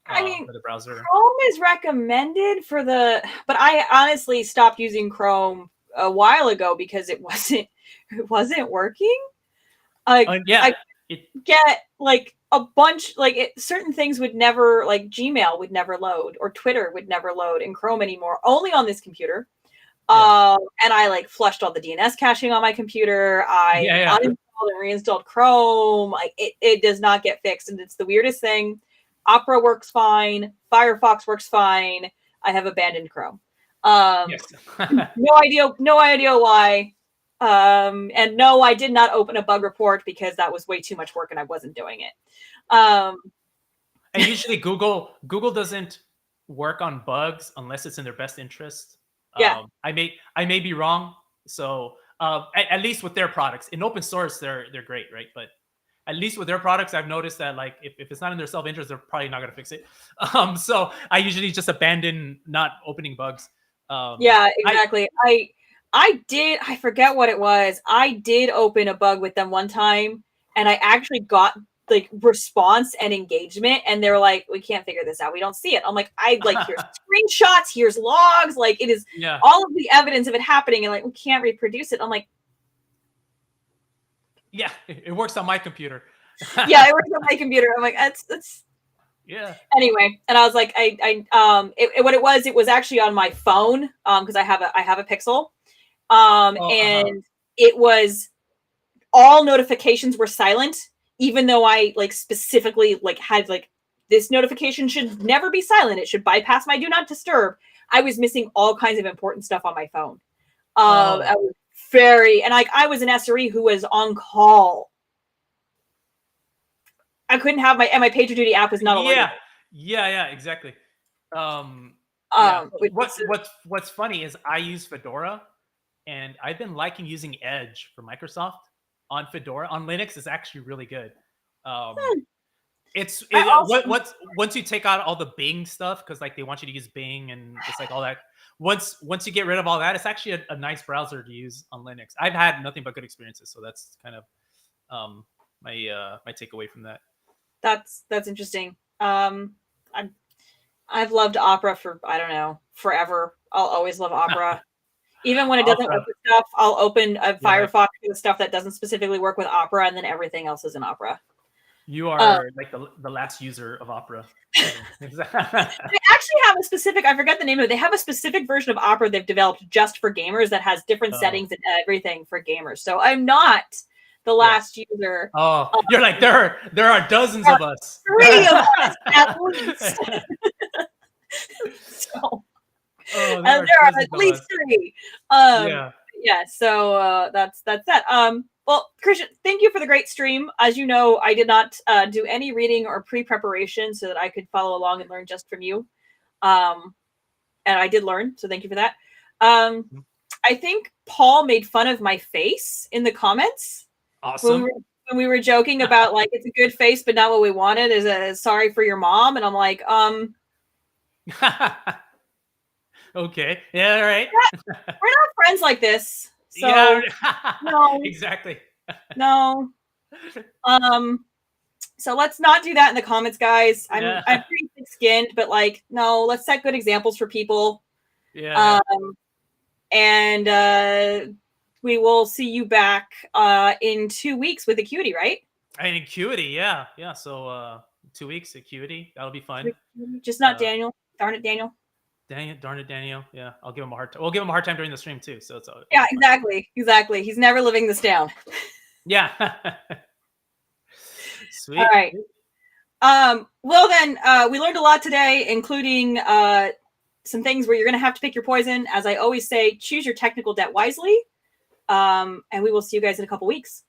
I mean, for the browser. Chrome is recommended for but I honestly stopped using Chrome a while ago because it wasn't working. Yeah, I get like a bunch, like certain things would never, like Gmail would never load, or Twitter would never load in Chrome anymore, only on this computer. Yeah. And I like flushed all the DNS caching on my computer. I uninstalled and reinstalled Chrome. Like it does not get fixed, and it's the weirdest thing. Opera works fine. Firefox works fine. I have abandoned Chrome. Yes. No idea why. And no, I did not open a bug report because that was way too much work and I wasn't doing it. And usually Google doesn't work on bugs unless it's in their best interest. Yeah. I may be wrong. So at least with their products, in open source, they're great, right? But at least with their products, I've noticed that like if it's not in their self-interest, they're probably not going to fix it. So I usually just abandon not opening bugs. Yeah, exactly. I forget what it was. I did open a bug with them one time, and I actually got like response and engagement, and they were like, "We can't figure this out. We don't see it." I'm like, here's screenshots, here's logs, like it is all of the evidence of it happening, and like we can't reproduce it. I'm like, yeah, it works on my computer. Yeah, it works on my computer. I'm like, that's yeah. Anyway, and I was like, what it was actually on my phone, because I have a Pixel, and it was all notifications were silent, even though I like specifically like had like this notification should never be silent. It should bypass my do not disturb. I was missing all kinds of important stuff on my phone. I was and I was an SRE who was on call. I couldn't have my PagerDuty app was not alerted. Yeah, exactly. What's funny is I use Fedora, and I've been liking using Edge for Microsoft on Fedora. On Linux is actually really good. Once you take out all the Bing stuff, because like they want you to use Bing and it's like all that. Once you get rid of all that, it's actually a nice browser to use on Linux. I've had nothing but good experiences, so that's kind of my takeaway from that. That's interesting. I've loved Opera for, I don't know, forever. I'll always love Opera. Even when it doesn't work with stuff, I'll open a Firefox with stuff that doesn't specifically work with Opera, and then everything else is in Opera. You are like the last user of Opera. They actually have a specific, I forget the name of it. They have a specific version of Opera they've developed just for gamers that has different settings and everything for gamers. So I'm not the last user. You're like, there are dozens of us. 3 of us at least. So, there are at least 3. So that's that. Well, Christian, thank you for the great stream. As you know, I did not do any reading or pre-preparation so that I could follow along and learn just from you. And I did learn, so thank you for that. I think Paul made fun of my face in the comments. Awesome. When we were joking about like it's a good face, but not what we wanted. Is a sorry for your mom, and I'm like, okay, yeah, all right. We're not friends like this. So no, exactly. No. So let's not do that in the comments, guys. I'm pretty thick-skinned, but like, no, let's set good examples for people. Yeah. And we will see you back in 2 weeks with Acuity, right? And Acuity, yeah. So 2 weeks Acuity, that'll be fun. Just not Daniel. Darn it, Daniel. Darn it, Daniel. Yeah, I'll give him a hard time. We'll give him a hard time during the stream too. So it's exactly. He's never living this down. Yeah. Sweet. All right. Well, then, we learned a lot today, including some things where you're going to have to pick your poison. As I always say, choose your technical debt wisely. And we will see you guys in a couple weeks.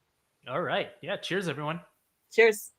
All right. Yeah. Cheers, everyone. Cheers.